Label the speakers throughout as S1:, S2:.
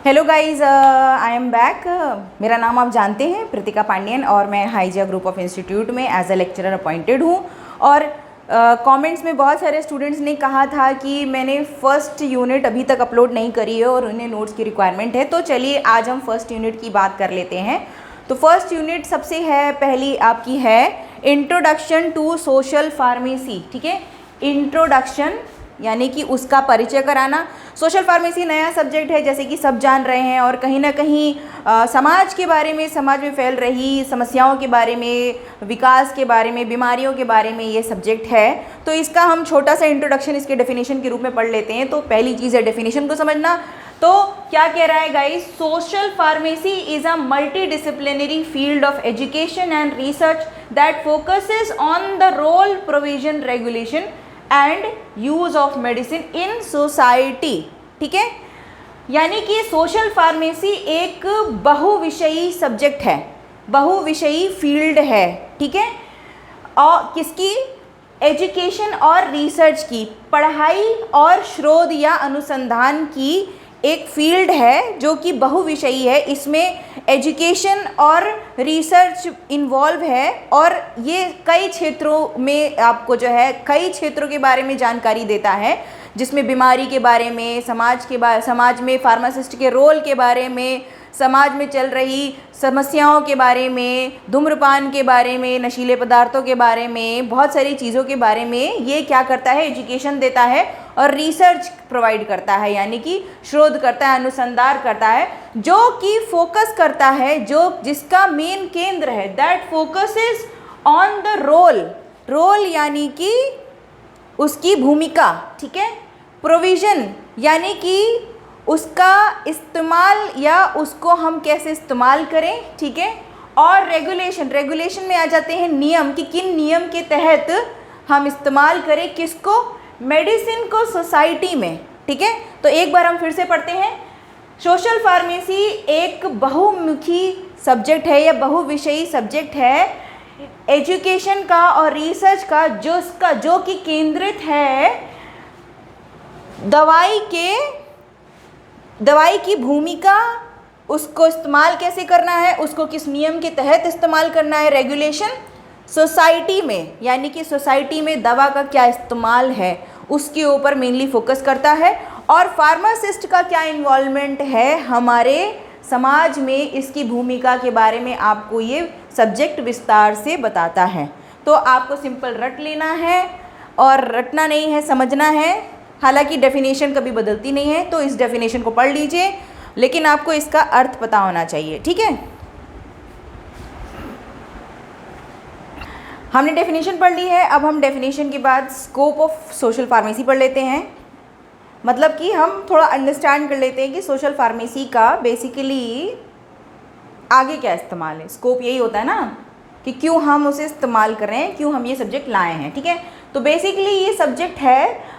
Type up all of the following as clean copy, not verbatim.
S1: Hello guys, I am back. मेरा नाम आप जानते हैं, प्रीतिका पांडियन, और मैं हाईजा ग्रुप ऑफ इंस्टीट्यूट में एज अ लेक्चरर अपॉइंटेड हूँ। और कमेंट्स में बहुत सारे स्टूडेंट्स ने कहा था कि मैंने फ़र्स्ट यूनिट अभी तक अपलोड नहीं करी है और उन्हें नोट्स की रिक्वायरमेंट है। तो चलिए आज हम फर्स्ट यूनिट की बात कर लेते हैं। तो फर्स्ट यूनिट सबसे है, पहली आपकी है इंट्रोडक्शन टू सोशल फार्मेसी। ठीक है, इंट्रोडक्शन यानी कि उसका परिचय कराना। सोशल फार्मेसी नया सब्जेक्ट है, जैसे कि सब जान रहे हैं, और कहीं ना कहीं समाज के बारे में, समाज में फैल रही समस्याओं के बारे में, विकास के बारे में, बीमारियों के बारे में ये सब्जेक्ट है। तो इसका हम छोटा सा इंट्रोडक्शन इसके डेफिनेशन के रूप में पढ़ लेते हैं। तो पहली चीज़ है डेफिनेशन को समझना। तो क्या कह रहा है guys? Social pharmacy is a multi disciplinary field of education and research that focuses on the role, provision, regulation and use of medicine in society. ठीक है, यानी कि सोशल फार्मेसी एक बहुविषयी सब्जेक्ट है, बहुविषयी फील्ड है। ठीक है, और किसकी? एजुकेशन और रिसर्च की, पढ़ाई और शोध या अनुसंधान की एक फील्ड है जो कि बहुविषयी है। इसमें एजुकेशन और रिसर्च इन्वॉल्व है, और ये कई क्षेत्रों में आपको जो है कई क्षेत्रों के बारे में जानकारी देता है, जिसमें बीमारी के बारे में, समाज में फार्मासिस्ट के रोल के बारे में, समाज में चल रही समस्याओं के बारे में, धूम्रपान के बारे में, नशीले पदार्थों के बारे में, बहुत सारी चीज़ों के बारे में ये क्या करता है? एजुकेशन देता है और रिसर्च प्रोवाइड करता है, यानी कि शोध करता है, अनुसंधान करता है, जो कि फोकस करता है, जिसका मेन केंद्र है, that focuses on the role यानी कि उसकी भूमिका। ठीक है, प्रोविजन यानी कि उसका इस्तेमाल या उसको हम कैसे इस्तेमाल करें। ठीक है, और रेगुलेशन में आ जाते हैं नियम, कि किन नियम के तहत हम इस्तेमाल करें, किसको? मेडिसिन को सोसाइटी में। ठीक है, तो एक बार हम फिर से पढ़ते हैं। सोशल फार्मेसी एक बहुमुखी सब्जेक्ट है या बहुविषयी सब्जेक्ट है एजुकेशन का और रिसर्च का, जो कि केंद्रित है दवाई की भूमिका, उसको इस्तेमाल कैसे करना है, उसको किस नियम के तहत इस्तेमाल करना है, रेगुलेशन, सोसाइटी में यानी कि सोसाइटी में दवा का क्या इस्तेमाल है उसके ऊपर मेनली फोकस करता है, और फार्मासिस्ट का क्या इन्वॉल्वमेंट है हमारे समाज में, इसकी भूमिका के बारे में आपको ये सब्जेक्ट विस्तार से बताता है। तो आपको सिंपल रट लेना है, और रटना नहीं है, समझना है। हालांकि डेफिनेशन कभी बदलती नहीं है, तो इस डेफिनेशन को पढ़ लीजिए, लेकिन आपको इसका अर्थ पता होना चाहिए। ठीक है, हमने डेफिनेशन पढ़ ली है। अब हम डेफिनेशन के बाद स्कोप ऑफ सोशल फार्मेसी पढ़ लेते हैं। मतलब कि हम थोड़ा अंडरस्टैंड कर लेते हैं कि सोशल फार्मेसी का बेसिकली आगे क्या इस्तेमाल है। स्कोप यही होता है ना कि क्यों हम उसे इस्तेमाल कर रहे हैं, क्यों हम ये सब्जेक्ट लाए हैं। ठीक है, तो बेसिकली ये सब्जेक्ट है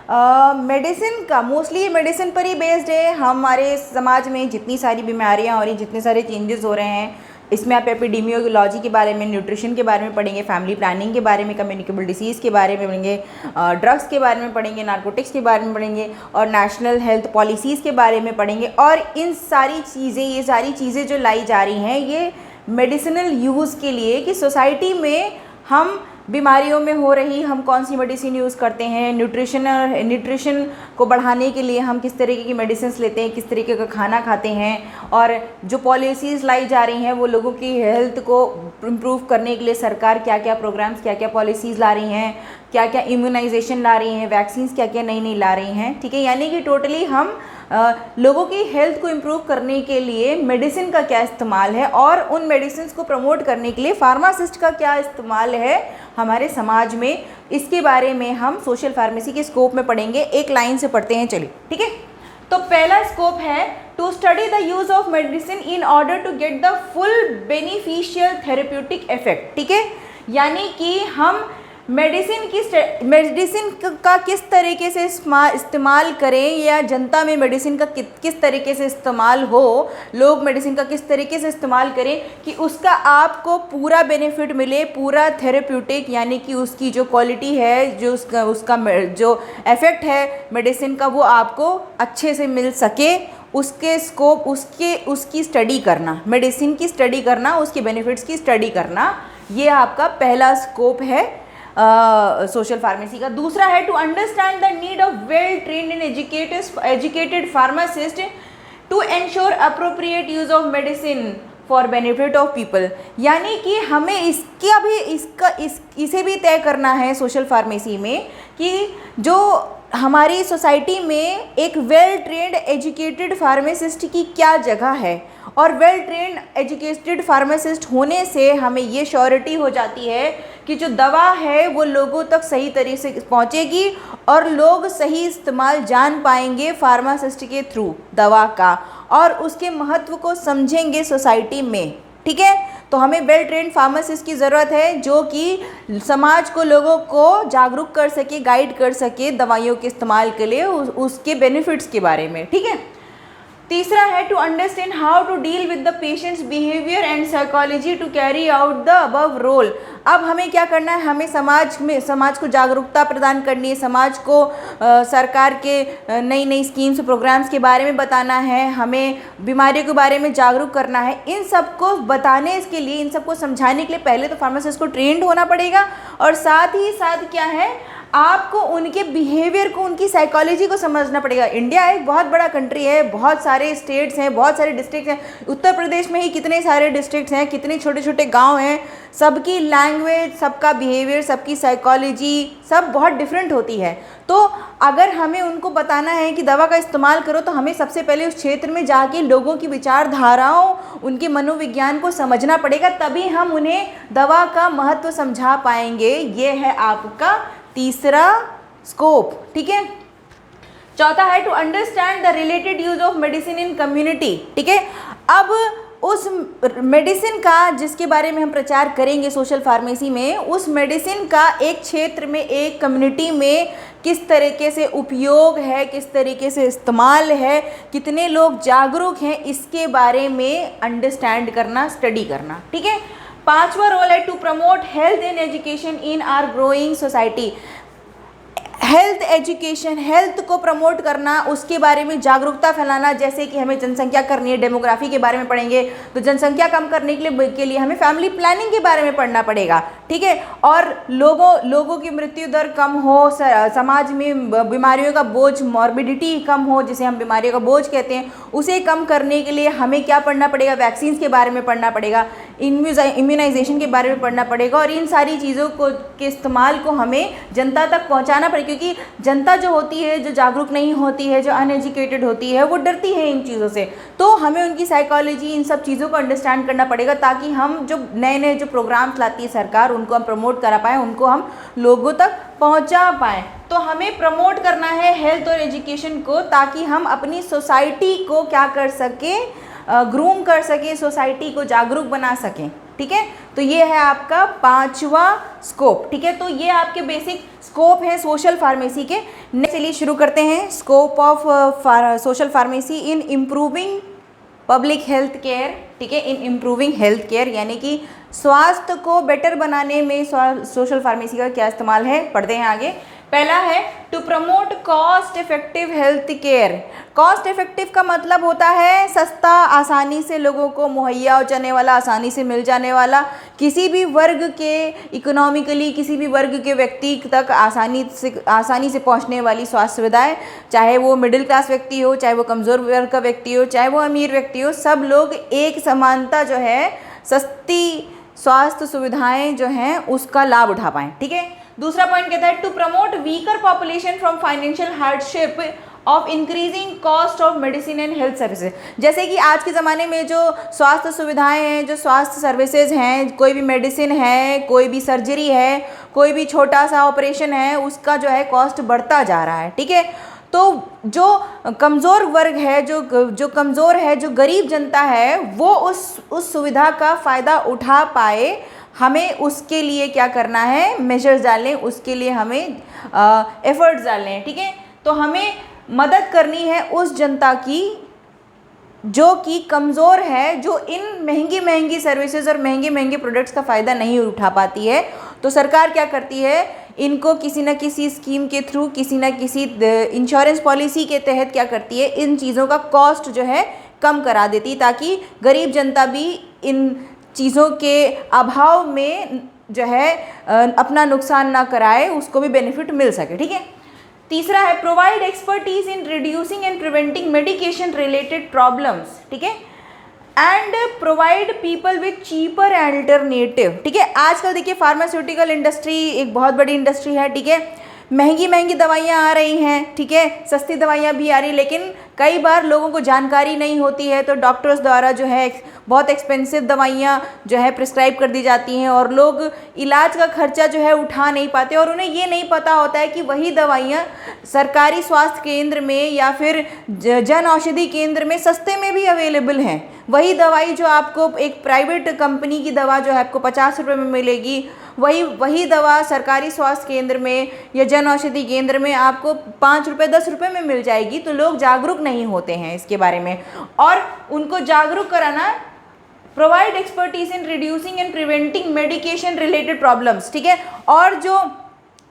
S1: मेडिसिन का, मोस्टली ये मेडिसिन पर ही बेस्ड है। हमारे समाज में जितनी सारी बीमारियां हो रही, जितने सारे चेंजेस हो रहे हैं, इसमें आप एपिडेमियोलॉजी के बारे में, न्यूट्रिशन के बारे में पढ़ेंगे, फैमिली प्लानिंग के बारे में, कम्युनिकेबल डिसीज़ के बारे में पढ़ेंगे, ड्रग्स के बारे में पढ़ेंगे, नारकोटिक्स के बारे में पढ़ेंगे, और नेशनल हेल्थ पॉलिसीज़ के बारे में पढ़ेंगे। और इन सारी चीज़ें, ये सारी चीज़ें जो लाई जा रही हैं, ये मेडिसिनल यूज़ के लिए, कि सोसाइटी में हम बीमारियों में हो रही हम कौन सी मेडिसिन यूज़ करते हैं, न्यूट्रिशन को बढ़ाने के लिए हम किस तरीके की मेडिसिन लेते हैं, किस तरीके का खाना खाते हैं, और जो पॉलिसीज़ लाई जा रही हैं वो लोगों की हेल्थ को इम्प्रूव करने के लिए सरकार क्या क्या प्रोग्राम्स, क्या क्या पॉलिसीज़ ला रही हैं, क्या क्या इम्यूनाइजेशन ला रही हैं, वैक्सीन्स क्या क्या नई नई ला रही हैं। ठीक है, यानी कि टोटली हम लोगों की हेल्थ को इम्प्रूव करने के लिए मेडिसिन का क्या इस्तेमाल है, और उन मेडिसिन को प्रमोट करने के लिए फार्मासिस्ट का क्या इस्तेमाल है हमारे समाज में, इसके बारे में हम सोशल फार्मेसी के स्कोप में पढ़ेंगे। एक लाइन से पढ़ते हैं, चलिए। ठीक है, तो पहला स्कोप है to study the use of medicine in order to get the full beneficial therapeutic effect. ठीक है, यानी कि हम मेडिसिन का किस तरीके से इस्तेमाल करें, या जनता में मेडिसिन का किस तरीके से इस्तेमाल हो, लोग मेडिसिन का किस तरीके से इस्तेमाल करें कि उसका आपको पूरा बेनिफिट मिले, पूरा थेरेप्यूटिक, यानी कि उसकी जो क्वालिटी है, जो उसका जो इफ़ेक्ट है मेडिसिन का, वो आपको अच्छे से मिल सके, उसके स्कोप, उसकी स्टडी करना, मेडिसिन की स्टडी करना, उसके बेनिफिट्स की स्टडी करना, ये आपका पहला स्कोप है सोशल फार्मेसी का। दूसरा है to understand the need of well trained and educated pharmacist to ensure appropriate use of medicine for benefit of people. यानी कि हमें इसे भी तय करना है सोशल फार्मेसी में कि जो हमारी सोसाइटी में एक वेल ट्रेन्ड एजुकेटेड फार्मासिस्ट की क्या जगह है, और वेल ट्रेन्ड एजुकेटेड फार्मासिस्ट होने से हमें ये श्योरिटी हो जाती है कि जो दवा है वो लोगों तक सही तरीके से पहुंचेगी और लोग सही इस्तेमाल जान पाएंगे फार्मासिस्ट के थ्रू दवा का, और उसके महत्व को समझेंगे सोसाइटी में। ठीक है, तो हमें वेल ट्रेन्ड फार्मासिस्ट की ज़रूरत है जो कि समाज को, लोगों को जागरूक कर सके, गाइड कर सके दवाइयों के इस्तेमाल के लिए, उसके बेनिफिट्स के बारे में। ठीक है। तीसरा है to understand how to deal with the patients behaviour and psychology to carry out the above role. अब हमें क्या करना है, हमें समाज को जागरूकता प्रदान करनी है, समाज को सरकार के नई नई स्कीम्स प्रोग्राम्स के बारे में बताना है, हमें बीमारियों के बारे में जागरूक करना है। इन सबको बताने के लिए, इन सबको समझाने के लिए पहले तो फार्मासिस्ट को ट्रेंड होना पड़ेगा, और साथ ही साथ क्या है, आपको उनके बिहेवियर को, उनकी साइकोलॉजी को समझना पड़ेगा। इंडिया एक बहुत बड़ा कंट्री है, बहुत सारे स्टेट्स हैं, बहुत सारे डिस्ट्रिक्ट्स हैं। उत्तर प्रदेश में ही कितने सारे डिस्ट्रिक्ट्स हैं, कितने छोटे छोटे गांव हैं। सबकी लैंग्वेज, सबका बिहेवियर, सबकी साइकोलॉजी सब बहुत डिफरेंट होती है। तो अगर हमें उनको बताना है कि दवा का इस्तेमाल करो, तो हमें सबसे पहले उस क्षेत्र में जाके लोगों की विचारधाराओं, उनके मनोविज्ञान को समझना पड़ेगा, तभी हम उन्हें दवा का महत्व समझा पाएंगे। ये है आपका तीसरा स्कोप। ठीक है। चौथा है to understand the related use of medicine in community. ठीक है। अब उस मेडिसिन का जिसके बारे में हम प्रचार करेंगे सोशल फार्मेसी में, उस मेडिसिन का एक क्षेत्र में, एक कम्युनिटी में किस तरीके से उपयोग है, किस तरीके से इस्तेमाल है, कितने लोग जागरूक हैं, इसके बारे में अंडरस्टैंड करना, स्टडी करना। ठीक है। पांचवा रोल है to promote health and education in our growing society. Health education, health को प्रमोट करना, उसके बारे में जागरूकता फैलाना। जैसे कि हमें जनसंख्या करनी है, डेमोग्राफी के बारे में पढ़ेंगे, तो जनसंख्या कम करने के लिए हमें फैमिली प्लानिंग के बारे में पढ़ना पड़ेगा। ठीक है। और लोगों की मृत्यु दर कम हो, समाज में बीमारियों का बोझ, मॉर्बिडिटी कम हो, जिसे हम बीमारियों का बोझ कहते हैं, उसे कम करने के लिए हमें क्या पढ़ना पड़ेगा, वैक्सीन्स के बारे में पढ़ना पड़ेगा, इम्यूनाइजेशन के बारे में पढ़ना पड़ेगा, और इन सारी चीज़ों के इस्तेमाल को हमें जनता तक पहुंचाना पड़ेगा। क्योंकि जनता जो होती है, जो जागरूक नहीं होती है, जो अनएजुकेटेड होती है, वो डरती है इन चीज़ों से। तो हमें उनकी साइकोलॉजी, इन सब चीज़ों को अंडरस्टैंड करना पड़ेगा, ताकि हम जो नए नए जो प्रोग्राम्स लाती है सरकार, उनको हम प्रमोट करा पाएँ, उनको हम लोगों तक पहुंचा पाएँ। तो हमें प्रमोट करना है हेल्थ और एजुकेशन को, ताकि हम अपनी सोसाइटी को क्या कर सकें, ग्रूम कर सकें, सोसाइटी को जागरूक बना सकें। ठीक है। तो ये है आपका पांचवा स्कोप। ठीक है। तो ये आपके बेसिक स्कोप है सोशल फार्मेसी के। चलिए शुरू करते हैं। Scope of social pharmacy in improving public health care. ठीक है। इन इम्प्रूविंग हेल्थ केयर, यानी कि स्वास्थ्य को बेटर बनाने में सोशल फार्मेसी का क्या इस्तेमाल है, पढ़ते हैं आगे। पहला है to promote cost effective health care. Cost effective का मतलब होता है सस्ता, आसानी से लोगों को मुहैया हो जाने वाला, आसानी से मिल जाने वाला, किसी भी वर्ग के, इकोनॉमिकली किसी भी वर्ग के व्यक्ति तक आसानी से पहुंचने वाली स्वास्थ्य सुविधाएं, चाहे वो मिडिल क्लास व्यक्ति हो, चाहे वो कमज़ोर वर्ग का व्यक्ति हो, चाहे वो अमीर व्यक्ति हो, सब लोग एक समानता जो है, सस्ती स्वास्थ्य सुविधाएं जो हैं उसका लाभ उठा पाएँ। ठीक है। दूसरा पॉइंट कहता है to promote weaker population from financial hardship of increasing cost of medicine and health services. जैसे कि आज के ज़माने में जो स्वास्थ्य सुविधाएं हैं, जो स्वास्थ्य सर्विसेज हैं, कोई भी मेडिसिन है, कोई भी सर्जरी है, कोई भी छोटा सा ऑपरेशन है, उसका जो है कॉस्ट बढ़ता जा रहा है। ठीक है। तो जो कमज़ोर वर्ग है, जो कमज़ोर है, जो गरीब जनता है, वो उस सुविधा का फ़ायदा उठा पाए, हमें उसके लिए क्या करना है, मेजर्स डालने, उसके लिए हमें एफर्ट्स डालने हैं। ठीक है। तो हमें मदद करनी है उस जनता की जो कि कमज़ोर है, जो इन महंगी सर्विसेज और महंगे प्रोडक्ट्स का फ़ायदा नहीं उठा पाती है। तो सरकार क्या करती है, इनको किसी न किसी स्कीम के थ्रू, किसी न किसी इंश्योरेंस पॉलिसी के तहत क्या करती है, इन चीज़ों का कॉस्ट जो है कम करा देती, ताकि गरीब जनता भी इन चीज़ों के अभाव में जो है अपना नुकसान ना कराए, उसको भी बेनिफिट मिल सके। ठीक है। तीसरा है provide expertise in reducing and preventing medication related problems. ठीक है। And provide people with cheaper alternative. ठीक है। आजकल देखिए फार्मास्यूटिकल इंडस्ट्री एक बहुत बड़ी इंडस्ट्री है। ठीक है। महंगी महंगी दवाइयाँ आ रही हैं। ठीक है। सस्ती दवाइयाँ भी आ रही, लेकिन कई बार लोगों को जानकारी नहीं होती है, तो डॉक्टर्स द्वारा जो है बहुत एक्सपेंसिव दवाइयाँ जो है प्रिस्क्राइब कर दी जाती हैं, और लोग इलाज का खर्चा जो है उठा नहीं पाते, और उन्हें ये नहीं पता होता है कि वही दवाइयाँ सरकारी स्वास्थ्य केंद्र में या फिर जन औषधि केंद्र में सस्ते में भी अवेलेबल हैं। वही दवाई जो आपको एक प्राइवेट कंपनी की दवा जो है आपको 50 रुपये में मिलेगी, वही दवा सरकारी स्वास्थ्य केंद्र में या जन औषधि केंद्र में आपको 5 रुपये 10 रुपये में मिल जाएगी। तो लोग जागरूक नहीं होते हैं इसके बारे में, और उनको जागरूक कराना, provide expertise in reducing and preventing medication related problems. ठीक है। और जो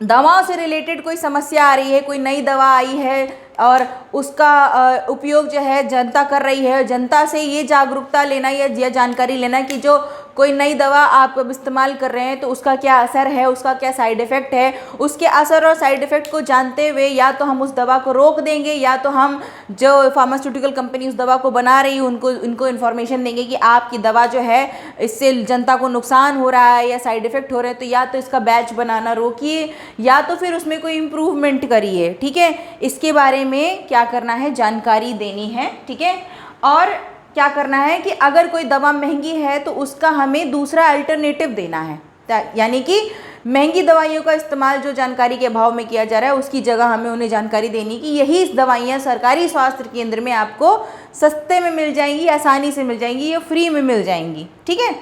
S1: दवाओं से रिलेटेड कोई समस्या आ रही है, कोई नई दवा आई है और उसका उपयोग जो है जनता कर रही है, जनता से ये जागरूकता लेना या जानकारी लेना कि जो कोई नई दवा आप इस्तेमाल कर रहे हैं तो उसका क्या असर है, उसका क्या साइड इफ़ेक्ट है, उसके असर और साइड इफ़ेक्ट को जानते हुए या तो हम उस दवा को रोक देंगे, या तो हम जो फार्मास्यूटिकल कंपनी उस दवा को बना रही है उनको इन्फॉर्मेशन देंगे कि आपकी दवा जो है इससे जनता को नुकसान हो रहा है या साइड इफ़ेक्ट हो रहे हैं, तो या तो इसका बैच बनाना रोकिए या तो फिर उसमें कोई इम्प्रूवमेंट करिए। ठीक है। इसके बारे में क्या करना है, जानकारी देनी है। ठीक है। और क्या करना है कि अगर कोई दवा महंगी है तो उसका हमें दूसरा अल्टरनेटिव देना है, यानी कि महंगी दवाइयों का इस्तेमाल जो जानकारी के अभाव में किया जा रहा है उसकी जगह हमें उन्हें जानकारी देनी कि यही दवाइयाँ सरकारी स्वास्थ्य केंद्र में आपको सस्ते में मिल जाएंगी, आसानी से मिल जाएंगी या फ्री में मिल जाएंगी। ठीक है।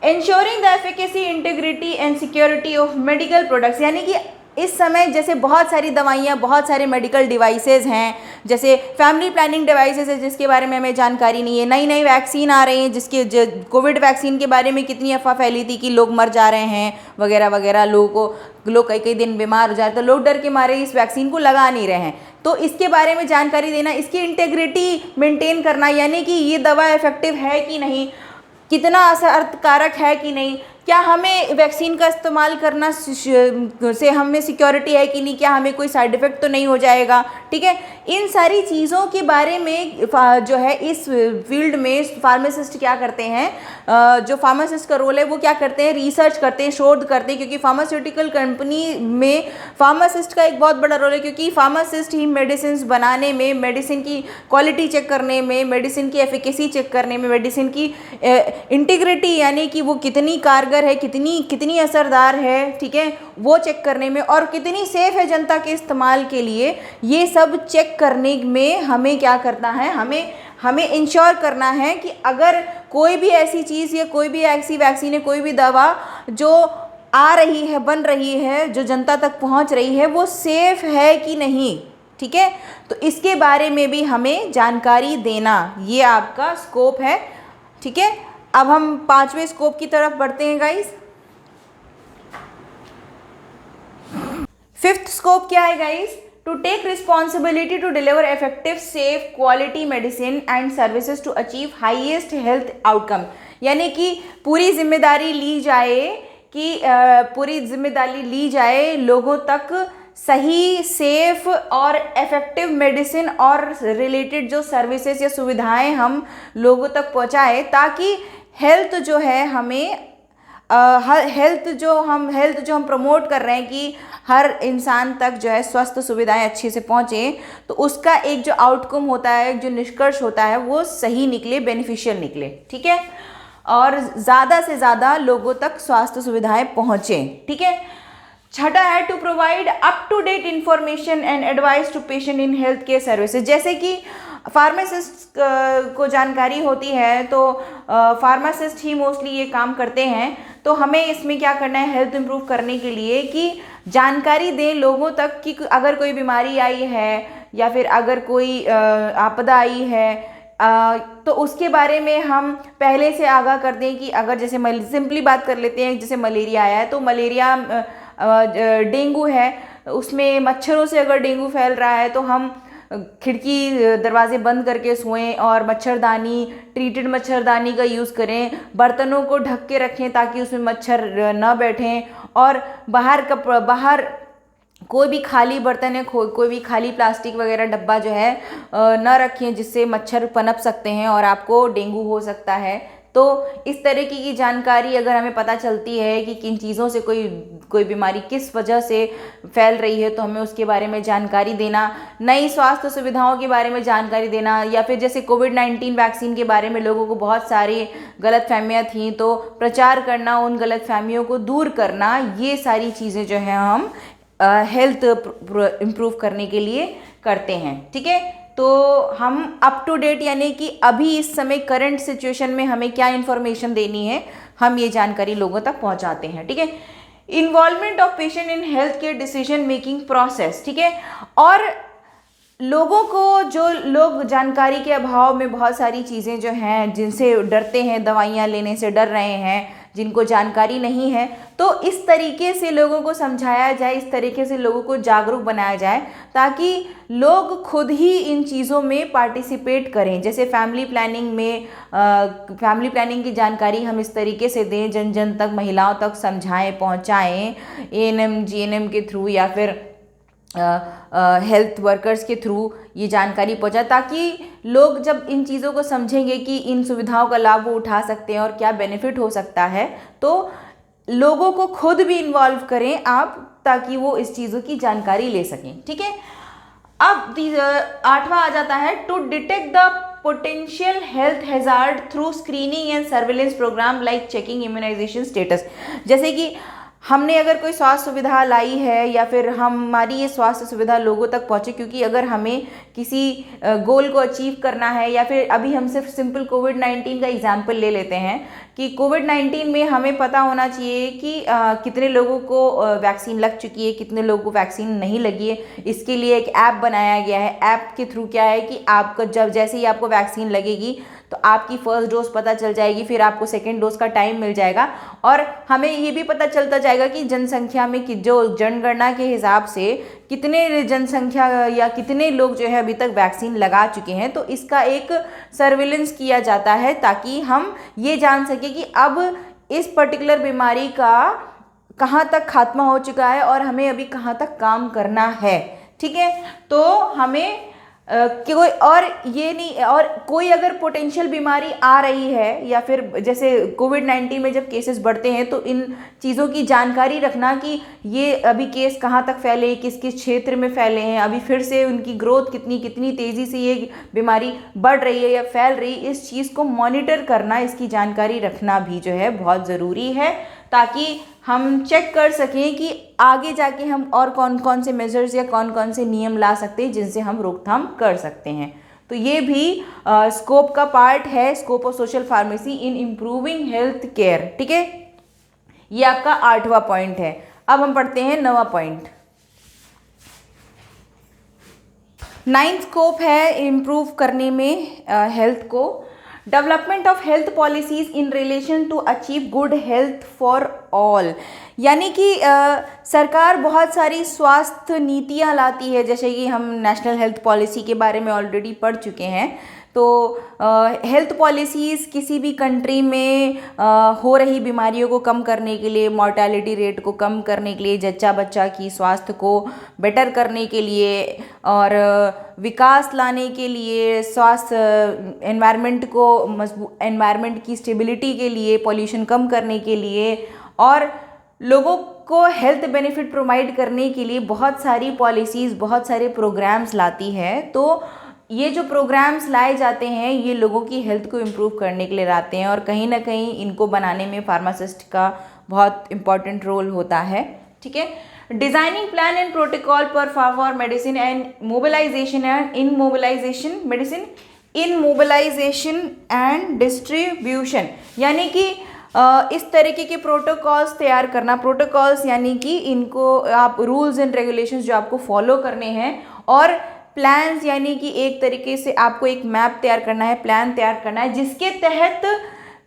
S1: Ensuring the efficacy, integrity and security of medical products, यानी कि इस समय जैसे बहुत सारी दवाइयाँ, बहुत सारे मेडिकल डिवाइसेस हैं, जैसे फैमिली प्लानिंग डिवाइसेस है जिसके बारे में हमें जानकारी नहीं है, नई नई वैक्सीन आ रही हैं जिसके कोविड वैक्सीन के बारे में कितनी अफवाह फैली थी कि लोग मर जा रहे हैं वगैरह वगैरह, लोग कई कई दिन बीमार हो जा रहे, तो लोग डर के मारे इस वैक्सीन को लगा नहीं रहे हैं। तो इसके बारे में जानकारी देना, इसकी इंटेग्रिटी मेंटेन करना, यानी कि ये दवा इफेक्टिव है कि नहीं, कितना असरकारक है कि नहीं, क्या हमें वैक्सीन का इस्तेमाल करना से हमें सिक्योरिटी है कि नहीं, क्या हमें कोई साइड इफ़ेक्ट तो नहीं हो जाएगा। ठीक है। इन सारी चीज़ों के बारे में जो है इस फील्ड में फार्मासिस्ट क्या करते हैं, जो फार्मासिस्ट का रोल है वो क्या करते हैं, रिसर्च करते हैं, शोध करते हैं, क्योंकि फार्मास्यूटिकल कंपनी में फार्मासिस्ट का एक बहुत बड़ा रोल है, क्योंकि फार्मासिस्ट ही मेडिसिन बनाने में, मेडिसिन की क्वालिटी चेक करने में, मेडिसिन की एफिकेसी चेक करने में, मेडिसिन की इंटीग्रिटी यानी कि वो कितनी कारगर है, कितनी असरदार है, ठीक है, वो चेक करने में, और कितनी सेफ है जनता के इस्तेमाल के लिए, ये सब चेक करने में हमें क्या करना है, हमें इंश्योर करना है कि अगर कोई भी ऐसी चीज़ या कोई भी ऐसी वैक्सीन है, कोई भी दवा जो आ रही है, बन रही है, जो जनता तक पहुंच रही है, वो सेफ है कि नहीं। ठीक है। तो इसके बारे में भी हमें जानकारी देना, ये आपका स्कोप है। ठीक है। अब हम 5वें स्कोप की तरफ बढ़ते हैं गाइस। 5th स्कोप क्या है guys, to take responsibility to deliver effective, safe, quality medicine and services to achieve highest health outcome, यानी कि पूरी जिम्मेदारी ली जाए लोगों तक सही, सेफ और इफेक्टिव मेडिसिन और रिलेटेड जो सर्विसेज या सुविधाएं हम लोगों तक पहुंचाएं, ताकि हेल्थ जो है हमें हेल्थ जो हम प्रमोट कर रहे हैं कि हर इंसान तक जो है स्वस्थ सुविधाएं अच्छे से पहुँचें, तो उसका एक जो आउटकम होता है, जो निष्कर्ष होता है, वो सही निकले, बेनिफिशियल निकले। ठीक है। और ज़्यादा से ज़्यादा लोगों तक स्वास्थ्य सुविधाएं पहुँचें। ठीक है। छठा है to provide up to date information and advice to patient in health care services, जैसे कि फार्मासिस्ट को जानकारी होती है तो फार्मासिस्ट ही मोस्टली ये काम करते हैं, तो हमें इसमें क्या करना है, हेल्थ इम्प्रूव करने के लिए कि जानकारी दें लोगों तक कि अगर कोई बीमारी आई है या फिर अगर कोई आपदा आई है तो उसके बारे में हम पहले से आगाह कर दें कि अगर जैसे सिंपली बात कर लेते हैं, जैसे मलेरिया आया है तो मलेरिया डेंगू है, उसमें मच्छरों से अगर डेंगू फैल रहा है तो हम खिड़की दरवाजे बंद करके सोएं और मच्छरदानी, ट्रीटेड मच्छरदानी का यूज़ करें। बर्तनों को ढक के रखें ताकि उसमें मच्छर न बैठें। और बाहर कोई भी खाली बर्तन है, कोई भी खाली प्लास्टिक वगैरह डब्बा जो है न रखें, जिससे मच्छर पनप सकते हैं और आपको डेंगू हो सकता है। तो इस तरीके की जानकारी अगर हमें पता चलती है कि किन चीज़ों से कोई बीमारी किस वजह से फैल रही है, तो हमें उसके बारे में जानकारी देना, नई स्वास्थ्य सुविधाओं के बारे में जानकारी देना, या फिर जैसे कोविड-19 वैक्सीन के बारे में लोगों को बहुत सारी गलतफहमियां थीं तो प्रचार करना, उन गलतफहमियों को दूर करना, ये सारी चीज़ें जो है हम हेल्थ इम्प्रूव करने के लिए करते हैं। ठीक है, तो हम अप टू डेट यानी कि अभी इस समय करंट सिचुएशन में हमें क्या इन्फॉर्मेशन देनी है, हम ये जानकारी लोगों तक पहुंचाते हैं। ठीक है, involvement of patient in health care decision making process. ठीक है, और लोगों को, जो लोग जानकारी के अभाव में बहुत सारी चीज़ें जो हैं जिनसे डरते हैं, दवाइयाँ लेने से डर रहे हैं, जिनको जानकारी नहीं है, तो इस तरीके से लोगों को समझाया जाए, इस तरीके से लोगों को जागरूक बनाया जाए ताकि लोग खुद ही इन चीज़ों में पार्टिसिपेट करें। जैसे फैमिली प्लानिंग की जानकारी हम इस तरीके से दें, जन जन तक, महिलाओं तक समझाएं, पहुंचाएं, एएनएम जीएनएम के थ्रू या फिर हेल्थ वर्कर्स के थ्रू ये जानकारी पहुंचा, ताकि लोग जब इन चीज़ों को समझेंगे कि इन सुविधाओं का लाभ वो उठा सकते हैं और क्या बेनिफिट हो सकता है, तो लोगों को खुद भी इन्वॉल्व करें आप, ताकि वो इस चीज़ों की जानकारी ले सकें। ठीक है, अब 8वां आ जाता है, to detect the potential health hazard through screening and surveillance programme like checking immunisation status. जैसे कि हमने अगर कोई स्वास्थ्य सुविधा लाई है या फिर हमारी ये स्वास्थ्य सुविधा लोगों तक पहुँचे, क्योंकि अगर हमें किसी गोल को अचीव करना है, या फिर अभी हम सिर्फ सिंपल कोविड-19 का एग्जाम्पल ले लेते हैं कि कोविड-19 में हमें पता होना चाहिए कि कितने लोगों को वैक्सीन लग चुकी है, कितने लोगों को वैक्सीन नहीं लगी है। इसके लिए एक ऐप बनाया गया है। ऐप के थ्रू क्या है कि आपको जैसे ही आपको वैक्सीन लगेगी तो आपकी फर्स्ट डोज पता चल जाएगी, फिर आपको सेकेंड डोज का टाइम मिल जाएगा, और हमें ये भी पता चलता जाएगा कि जनसंख्या में कि जो जनगणना के हिसाब से कितने जनसंख्या या कितने लोग जो है अभी तक वैक्सीन लगा चुके हैं। तो इसका एक सर्विलेंस किया जाता है ताकि हम ये जान सके कि अब इस पर्टिकुलर बीमारी का कहाँ तक खात्मा हो चुका है और हमें अभी कहाँ तक काम करना है। ठीक है, तो हमें कोई और ये नहीं, और कोई अगर पोटेंशियल बीमारी आ रही है या फिर जैसे कोविड-19 में जब केसेस बढ़ते हैं तो इन चीज़ों की जानकारी रखना कि ये अभी केस कहाँ तक फैले, किस किस क्षेत्र में फैले हैं, अभी फिर से उनकी ग्रोथ कितनी तेज़ी से ये बीमारी बढ़ रही है या फैल रही है, इस चीज़ को मॉनिटर करना, इसकी जानकारी रखना भी जो है बहुत ज़रूरी है, ताकि हम चेक कर सकें कि आगे जाके हम और कौन कौन से मेजर्स या कौन कौन से नियम ला सकते हैं जिनसे हम रोकथाम कर सकते हैं। तो ये भी स्कोप का पार्ट है, scope of social pharmacy in improving health care. ठीक है, ये आपका 8वां पॉइंट है। अब हम पढ़ते हैं 9वां पॉइंट। 9th स्कोप है इम्प्रूव करने में हेल्थ को, development of health policies in relation to achieve good health for all. यानी कि सरकार बहुत सारी स्वास्थ्य नीतियां लाती है, जैसे कि हम नेशनल हेल्थ पॉलिसी के बारे में ऑलरेडी पढ़ चुके हैं। तो हेल्थ पॉलिसीज़ किसी भी कंट्री में हो रही बीमारियों को कम करने के लिए, मॉर्टेलिटी रेट को कम करने के लिए, जच्चा बच्चा की स्वास्थ्य को बेटर करने के लिए और विकास लाने के लिए, स्वास्थ्य एनवायरनमेंट की स्टेबिलिटी के लिए, पॉल्यूशन कम करने के लिए और लोगों को हेल्थ बेनिफिट प्रोवाइड करने के लिए बहुत सारी पॉलिसीज़, बहुत सारे प्रोग्राम्स लाती है। तो ये जो प्रोग्राम्स लाए जाते हैं ये लोगों की हेल्थ को इम्प्रूव करने के लिए लाते हैं, और कहीं ना कहीं इनको बनाने में फार्मासिस्ट का बहुत इम्पॉर्टेंट रोल होता है। ठीक है, designing plan and protocol for medicine and mobilization and in mobilization and distribution, यानी कि इस तरीके के प्रोटोकॉल्स तैयार करना। प्रोटोकॉल्स यानी कि इनको आप रूल्स एंड रेगुलेशंस जो आपको फॉलो करने हैं, और प्लान्स यानी कि एक तरीके से आपको एक मैप तैयार करना है, प्लान तैयार करना है, जिसके तहत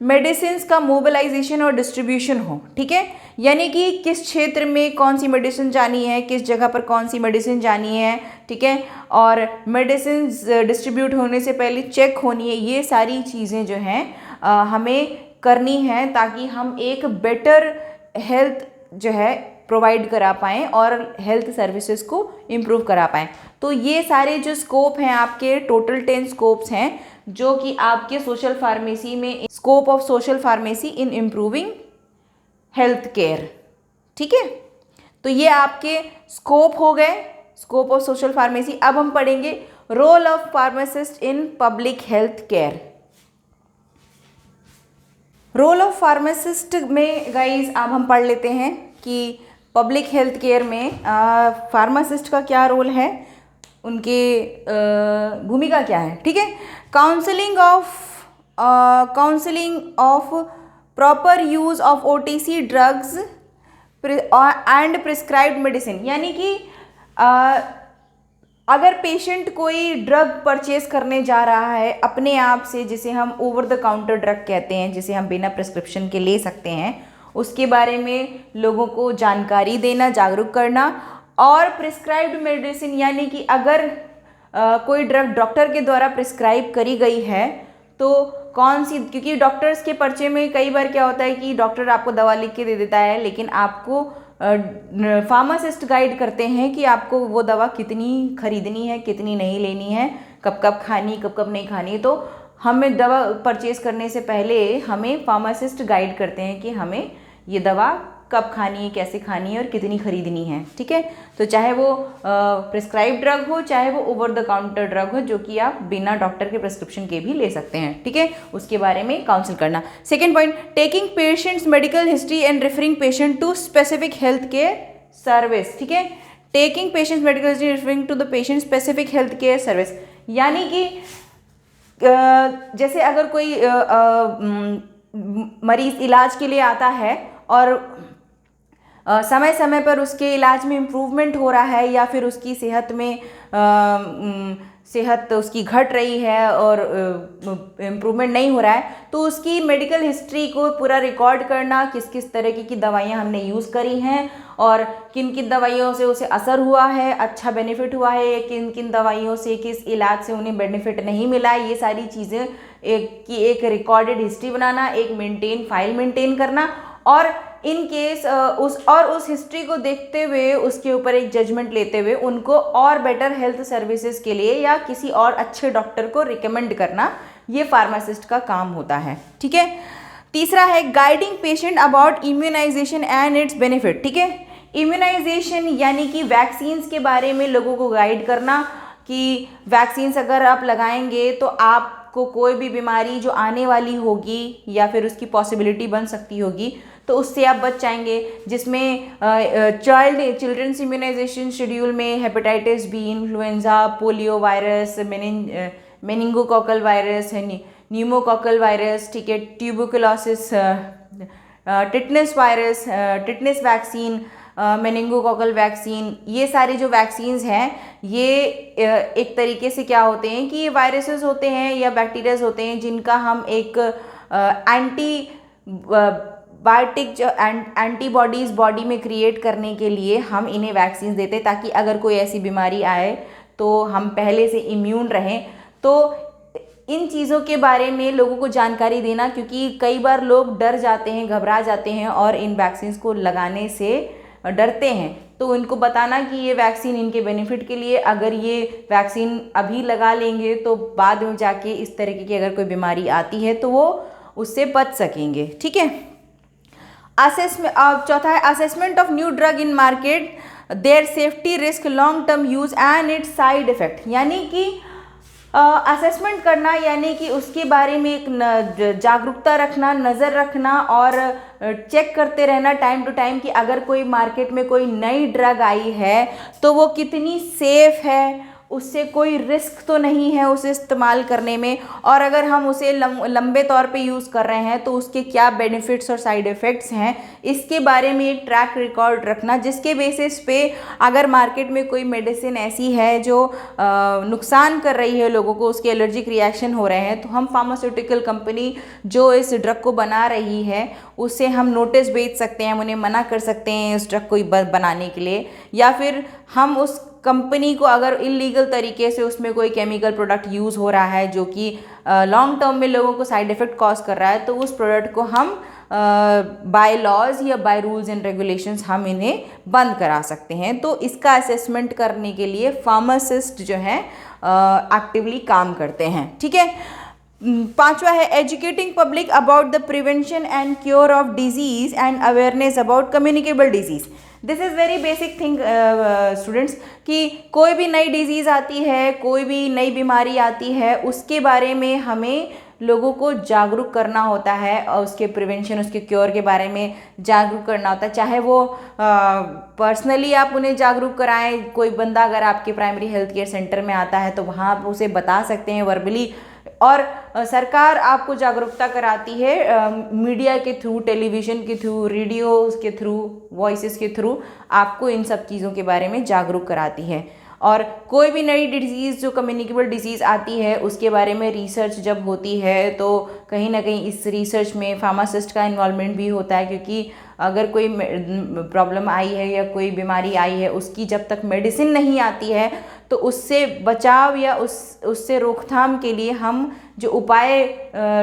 S1: मेडिसिन का मोबिलाइजेशन और डिस्ट्रीब्यूशन हो, ठीक है, यानी कि किस क्षेत्र में कौन सी मेडिसिन जानी है, किस जगह पर कौन सी मेडिसिन जानी है, ठीक है, और मेडिसिन डिस्ट्रीब्यूट होने से पहले चेक होनी है। ये सारी चीज़ें जो हैं हमें करनी है ताकि हम एक बेटर हेल्थ जो है प्रोवाइड करा पाएँ और हेल्थ सर्विसेज को इम्प्रूव करा पाएँ। तो ये सारे जो स्कोप हैं आपके, टोटल 10 स्कोप्स हैं जो कि आपके सोशल फार्मेसी में, scope of social pharmacy in improving health care, ठीक है। तो ये आपके स्कोप हो गए, स्कोप ऑफ सोशल फार्मेसी। अब हम पढ़ेंगे role of pharmacist in public health care. Role of pharmacist में गाइज अब हम पढ़ लेते हैं कि पब्लिक हेल्थ केयर में फार्मासिस्ट का क्या रोल है, उनके भूमिका क्या है, ठीक है। Counselling of proper use of OTC drugs and prescribed medicine, यानी कि अगर पेशेंट कोई ड्रग परचेज करने जा रहा है अपने आप से, जिसे हम ओवर द काउंटर ड्रग कहते हैं, जिसे हम बिना प्रिस्क्रिप्शन के ले सकते हैं, उसके बारे में लोगों को जानकारी देना, जागरूक करना। और प्रिस्क्राइब्ड मेडिसिन, यानी कि अगर कोई ड्रग डॉक्टर के द्वारा प्रिस्क्राइब करी गई है तो कौन सी, क्योंकि डॉक्टर्स के पर्चे में कई बार क्या होता है कि डॉक्टर आपको दवा लिख के दे देता है, लेकिन आपको फार्मासिस्ट गाइड करते हैं कि आपको वो दवा कितनी खरीदनी है, कितनी नहीं लेनी है, कब कब खानी, कब कब नहीं खानी। तो हमें दवा परचेज करने से पहले हमें फार्मासिस्ट गाइड करते हैं कि हमें ये दवा कब खानी है, कैसे खानी है और कितनी खरीदनी है, ठीक है। तो चाहे वो प्रिस्क्राइब ड्रग हो, चाहे वो ओवर द काउंटर ड्रग हो, जो कि आप बिना डॉक्टर के प्रिस्क्रिप्शन के भी ले सकते हैं, ठीक है, उसके बारे में काउंसिल करना। Second point, taking patients medical history and referring patient to specific health care service, ठीक है। Taking patients medical history referring to the patient specific health care service, यानी कि जैसे अगर कोई मरीज इलाज के लिए आता है और समय समय पर उसके इलाज में इम्प्रूवमेंट हो रहा है या फिर उसकी सेहत में सेहत उसकी घट रही है और इम्प्रूवमेंट नहीं हो रहा है, तो उसकी मेडिकल हिस्ट्री को पूरा रिकॉर्ड करना, किस किस तरीके की दवाइयाँ हमने यूज़ करी हैं और किन किन दवाइयों से उसे असर हुआ है, अच्छा बेनिफिट हुआ है, किन किन दवाइयों से, किस इलाज से उन्हें बेनिफिट नहीं मिला, ये सारी चीज़ें एक रिकॉर्डेड हिस्ट्री बनाना, एक फाइल मेंटेन करना और इन केस उस हिस्ट्री को देखते हुए उसके ऊपर एक जजमेंट लेते हुए उनको और बेटर हेल्थ सर्विसेज के लिए या किसी और अच्छे डॉक्टर को रिकमेंड करना, ये फार्मासिस्ट का काम होता है, ठीक है। तीसरा है guiding patient about immunization and its benefit, ठीक है। इम्यूनाइजेशन यानी कि वैक्सीन्स के बारे में लोगों को गाइड करना कि वैक्सीन्स अगर आप लगाएंगे तो आपको कोई भी बीमारी जो आने वाली होगी या फिर उसकी पॉसिबिलिटी बन सकती होगी तो उससे आप बच जाएंगे, जिसमें चिल्ड्रंस इम्यूनाइजेशन शेड्यूल में hepatitis B, influenza, polio virus, meningococcal virus, pneumococcal virus, ठीक है, tuberculosis, tetanus virus, tetanus vaccine, meningococcal vaccine, ये सारे जो वैक्सीन्स हैं ये एक तरीके से क्या होते हैं कि ये वायरसेस होते हैं या बैक्टीरियाज होते हैं जिनका हम एक बायोटिक एंटीबॉडीज़ बॉडी में क्रिएट करने के लिए हम इन्हें वैक्सीन देते हैं ताकि अगर कोई ऐसी बीमारी आए तो हम पहले से इम्यून रहें। तो इन चीज़ों के बारे में लोगों को जानकारी देना, क्योंकि कई बार लोग डर जाते हैं, घबरा जाते हैं और इन वैक्सीन को लगाने से डरते हैं, तो उनको बताना कि ये वैक्सीन इनके बेनिफिट के लिए, अगर ये वैक्सीन अभी लगा लेंगे तो बाद में जाके इस तरीके की अगर कोई बीमारी आती है तो वो उससे बच सकेंगे, ठीक है। चौथा है assessment of new drug in market, their safety, risk, long term use and it's side effect, यानी कि असेसमेंट करना यानी कि उसके बारे में एक जागरूकता रखना, नज़र रखना और चेक करते रहना टाइम टू टाइम कि अगर कोई मार्केट में कोई नई ड्रग आई है तो वो कितनी सेफ़ है उससे कोई रिस्क तो नहीं है उसे इस्तेमाल करने में, और अगर हम उसे लंबे तौर पे यूज़ कर रहे हैं तो उसके क्या बेनिफिट्स और साइड इफ़ेक्ट्स हैं, इसके बारे में एक ट्रैक रिकॉर्ड रखना, जिसके बेसिस पे अगर मार्केट में कोई मेडिसिन ऐसी है जो नुकसान कर रही है लोगों को, उसके एलर्जिक रिएक्शन हो रहे हैं, तो हम फार्मास्यूटिकल कंपनी जो इस ड्रग को बना रही है उसे हम नोटिस भेज सकते हैं, हम उन्हें मना कर सकते हैं इस ड्रग को बनाने के लिए, या फिर हम उस कंपनी को अगर इलीगल तरीके से उसमें कोई केमिकल प्रोडक्ट यूज़ हो रहा है जो कि लॉन्ग टर्म में लोगों को साइड इफ़ेक्ट कॉज कर रहा है, तो उस प्रोडक्ट को हम बाय लॉज या बाय रूल्स एंड रेगुलेशंस हम इन्हें बंद करा सकते हैं। तो इसका असेसमेंट करने के लिए फार्मासिस्ट जो है एक्टिवली काम करते हैं। ठीक है, पांचवा है educating public about the prevention and cure of disease and awareness about communicable disease. This is very basic thing students, कि कोई भी नई डिजीज़ आती है, कोई भी नई बीमारी आती है, उसके बारे में हमें लोगों को जागरूक करना होता है और उसके प्रिवेंशन, उसके क्योर के बारे में जागरूक करना होता है। चाहे वो पर्सनली आप उन्हें जागरूक कराएं, कोई बंदा अगर आपके प्राइमरी हेल्थ केयर सेंटर में आता है तो वहाँ आप उसे बता सकते हैं वर्बली, और सरकार आपको जागरूकता कराती है मीडिया के थ्रू, टेलीविज़न के थ्रू, रेडियोज़ के थ्रू, वॉइसेस के थ्रू आपको इन सब चीज़ों के बारे में जागरूक कराती है। और कोई भी नई डिजीज़ जो कम्युनिकेबल डिजीज़ आती है उसके बारे में रिसर्च जब होती है तो कहीं ना कहीं इस रिसर्च में फार्मासिस्ट का इन्वॉल्वमेंट भी होता है, क्योंकि अगर कोई प्रॉब्लम आई है या कोई बीमारी आई है, उसकी जब तक मेडिसिन नहीं आती है तो उससे बचाव या उससे रोकथाम के लिए हम जो उपाय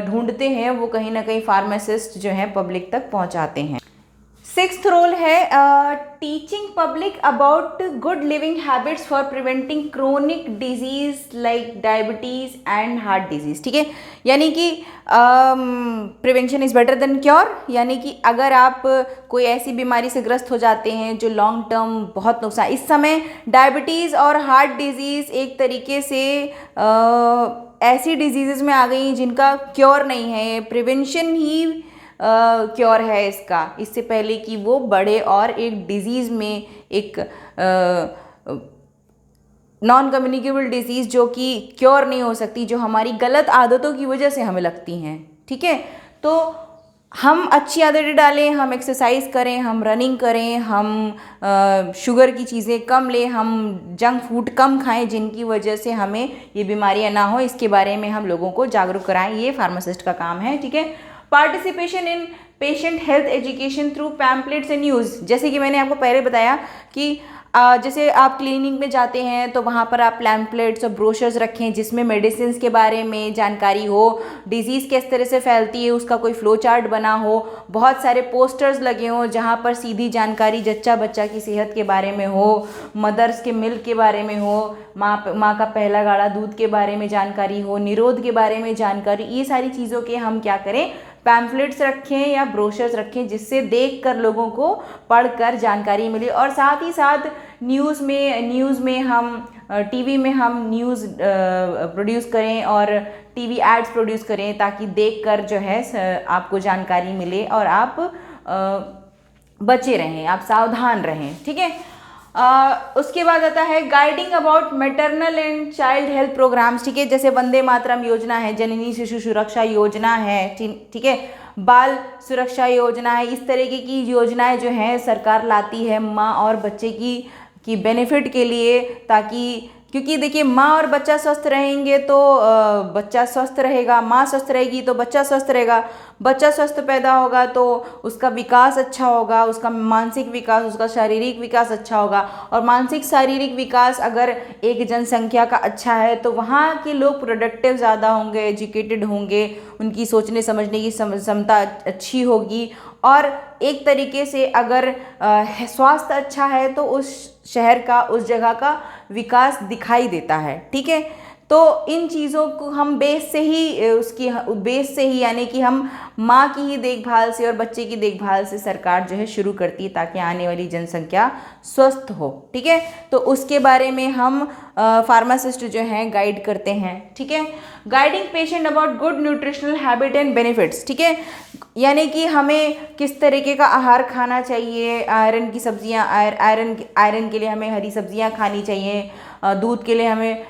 S1: ढूंढते हैं वो कहीं ना कहीं फार्मासिस्ट जो है पब्लिक तक पहुंचाते हैं। सिक्स्थ रोल है teaching public about good living habits for preventing chronic disease like diabetes and heart disease. ठीक है, यानी कि prevention is better than cure, यानी कि अगर आप कोई ऐसी बीमारी से ग्रस्त हो जाते हैं जो लॉन्ग टर्म बहुत नुकसान, इस समय डायबिटीज़ और हार्ट डिजीज़ एक तरीके से ऐसी डिजीज़ में आ गई जिनका क्योर नहीं है, प्रिवेंशन ही क्योर है इसका, इससे पहले कि वो बढ़े और एक डिजीज़ में एक नॉन कम्युनिकेबल डिजीज़ जो कि क्योर नहीं हो सकती, जो हमारी गलत आदतों की वजह से हमें लगती हैं। ठीक है, तो हम अच्छी आदतें डालें, हम एक्सरसाइज करें, हम रनिंग करें, हम शुगर की चीज़ें कम लें, हम जंक फूड कम खाएं जिनकी वजह से हमें ये बीमारियां ना हो, इसके बारे में हम लोगों को जागरूक कराएं, ये फार्मासिस्ट का काम है। ठीक है, participation in patient health education through pamphlets and news, जैसे कि मैंने आपको पहले बताया कि जैसे आप क्लिनिक में जाते हैं तो वहाँ पर आप पैम्पलेट्स और ब्रोशर्स रखें जिसमें मेडिसिन के बारे में जानकारी हो, डिजीज़ किस तरह से फैलती है उसका कोई फ्लो चार्ट बना हो, बहुत सारे पोस्टर्स लगे हों जहाँ पर सीधी जानकारी जच्चा बच्चा की सेहत के बारे में हो, मदर्स के मिल्क के बारे में हो, माँ का पहला गाढ़ा दूध के बारे में जानकारी हो, निरोध के बारे में जानकारी, ये सारी चीज़ों के हम क्या करें, पैम्फलेट्स रखें या ब्रोशर्स रखें जिससे देखकर लोगों को पढ़कर जानकारी मिले। और साथ ही साथ न्यूज़ में हम टीवी में हम न्यूज़ प्रोड्यूस करें और टीवी एड्स प्रोड्यूस करें ताकि देखकर जो है आपको जानकारी मिले और आप बचे रहें, आप सावधान रहें। ठीक है, उसके बाद आता है guiding about maternal and child health programs. ठीक है, जैसे वंदे मातरम योजना है, जननी शिशु सुरक्षा योजना है, ठीक है, बाल सुरक्षा योजना है, इस तरीके की योजनाएं जो हैं सरकार लाती है माँ और बच्चे की बेनिफिट के लिए, ताकि क्योंकि देखिए माँ और बच्चा स्वस्थ रहेंगे तो बच्चा स्वस्थ रहेगा, माँ स्वस्थ रहेगी तो बच्चा स्वस्थ रहेगा, बच्चा स्वस्थ पैदा होगा तो उसका विकास अच्छा होगा, उसका मानसिक विकास, उसका शारीरिक विकास अच्छा होगा। और मानसिक शारीरिक विकास अगर एक जनसंख्या का अच्छा है तो वहाँ के लोग प्रोडक्टिव ज़्यादा होंगे, एजुकेटेड होंगे, उनकी सोचने समझने की क्षमता अच्छी होगी, और एक तरीके से अगर स्वास्थ्य अच्छा है तो उस शहर का, उस जगह का विकास दिखाई देता है। ठीक है, तो इन चीज़ों को हम बेस से ही यानी कि हम माँ की ही देखभाल से और बच्चे की देखभाल से सरकार जो है शुरू करती है ताकि आने वाली जनसंख्या स्वस्थ हो। ठीक है, तो उसके बारे में हम फार्मासिस्ट जो हैं गाइड करते हैं। ठीक है, guiding patient about good nutritional habit and benefits. ठीक है, यानी कि हमें किस तरीके का आहार खाना चाहिए, आयरन की सब्जियां, आयरन के लिए हमें हरी सब्जियां खानी चाहिए, दूध के लिए हमें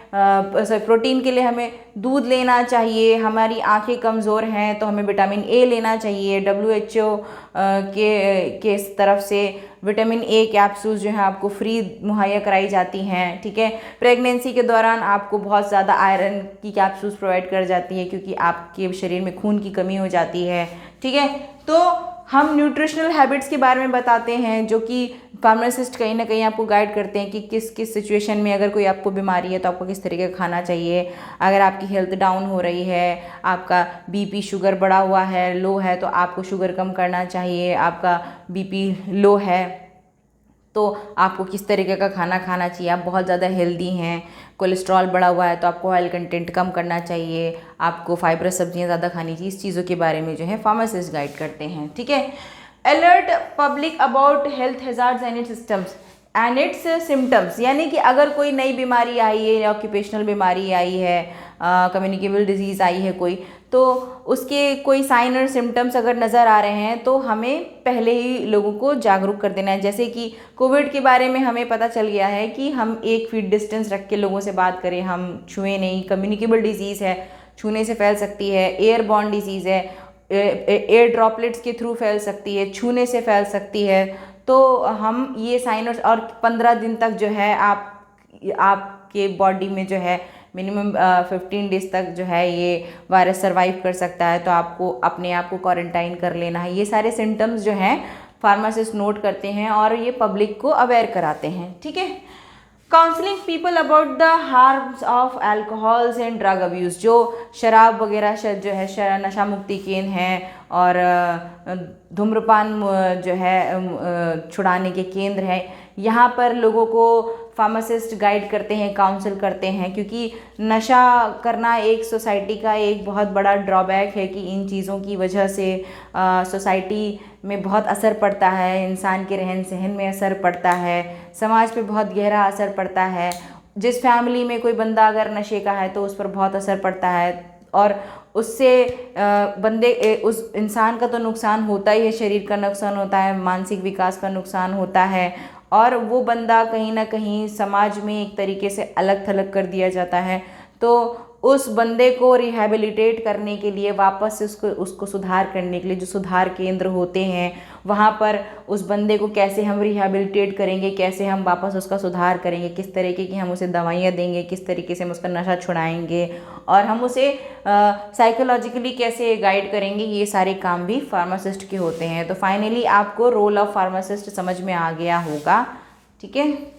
S1: प्रोटीन के लिए हमें दूध लेना चाहिए। हमारी आंखें कमज़ोर हैं तो हमें विटामिन ए लेना चाहिए। WHO के तरफ से विटामिन ए कैप्सूल्स जो है आपको फ्री मुहैया कराई जाती हैं, ठीक है। प्रेगनेंसी के दौरान आपको बहुत ज़्यादा आयरन की कैप्सूल्स प्रोवाइड कर जाती है क्योंकि आपके शरीर में खून की कमी हो जाती है, ठीक है। तो हम न्यूट्रिशनल हैबिट्स के बारे में बताते हैं जो कि फार्मासिस्ट कहीं ना कहीं आपको गाइड करते हैं कि किस किस सिचुएशन में अगर कोई आपको बीमारी है तो आपको किस तरीके का खाना चाहिए। अगर आपकी हेल्थ डाउन हो रही है, आपका बीपी शुगर बढ़ा हुआ है, लो है, तो आपको शुगर कम करना चाहिए। आपका बीपी लो है तो आपको किस तरीके का खाना खाना चाहिए। आप बहुत ज़्यादा हेल्दी हैं, कोलेस्ट्रॉल बढ़ा हुआ है तो आपको ऑयल कंटेंट कम करना चाहिए। आपको फाइबरस सब्जियां ज़्यादा खानी चाहिए। इस चीज़ों के बारे में जो है फार्मासिस्ट गाइड करते हैं, ठीक है। Alert public about health hazards and it's symptoms, यानी कि अगर कोई नई बीमारी आई है या ऑक्यूपेशनल बीमारी आई है, कम्युनिकेबल डिजीज़ आई है कोई, तो उसके कोई साइन और सिम्टम्स अगर नज़र आ रहे हैं तो हमें पहले ही लोगों को जागरूक कर देना है। जैसे कि कोविड के बारे में हमें पता चल गया है कि हम 1 फीट डिस्टेंस रख के लोगों से बात करें, हम छुएं नहीं। कम्युनिकेबल डिजीज़ है, छूने से फैल सकती है। एयरबॉर्न डिजीज़ है, एयर ड्रॉपलेट्स के थ्रू फैल सकती है, छूने से फैल सकती है। तो हम ये साइन और 15 दिन तक जो है आपके बॉडी में जो है मिनिमम 15 डेज तक जो है ये वायरस सरवाइव कर सकता है, तो आपको अपने आप को क्वारंटाइन कर लेना है। ये सारे सिम्टम्स जो हैं फार्मासिस्ट नोट करते हैं और ये पब्लिक को अवेयर कराते हैं, ठीक है। Counselling people about the harms of alcohols and drug abuse, जो शराब वगैरह जो है नशा मुक्ति केंद्र हैं और धूम्रपान जो है छुड़ाने के केंद्र हैं, यहाँ पर लोगों को फार्मासिस्ट गाइड करते हैं, काउंसिल करते हैं। क्योंकि नशा करना एक सोसाइटी का एक बहुत बड़ा ड्रॉबैक है कि इन चीज़ों की वजह से सोसाइटी में बहुत असर पड़ता है, इंसान के रहन सहन में असर पड़ता है, समाज पे बहुत गहरा असर पड़ता है। जिस फैमिली में कोई बंदा अगर नशे का है तो उस पर बहुत असर पड़ता है और उससे उस इंसान का तो नुकसान होता ही है, शरीर का नुकसान होता है, मानसिक विकास का नुकसान होता है और वो बंदा कहीं ना कहीं समाज में एक तरीके से अलग थलग कर दिया जाता है। तो उस बंदे को रिहैबिलिटेट करने के लिए, वापस से उसको सुधार करने के लिए जो सुधार केंद्र होते हैं, वहाँ पर उस बंदे को कैसे हम रिहैबिलिटेट करेंगे, कैसे हम वापस उसका सुधार करेंगे, किस तरीके की हम उसे दवाइयाँ देंगे, किस तरीके से हम उसका नशा छुड़ाएंगे और हम उसे साइकोलॉजिकली कैसे गाइड करेंगे, ये सारे काम भी फार्मासिस्ट के होते हैं। तो फाइनली आपको रोल ऑफ फार्मासिस्ट समझ में आ गया होगा, ठीक है।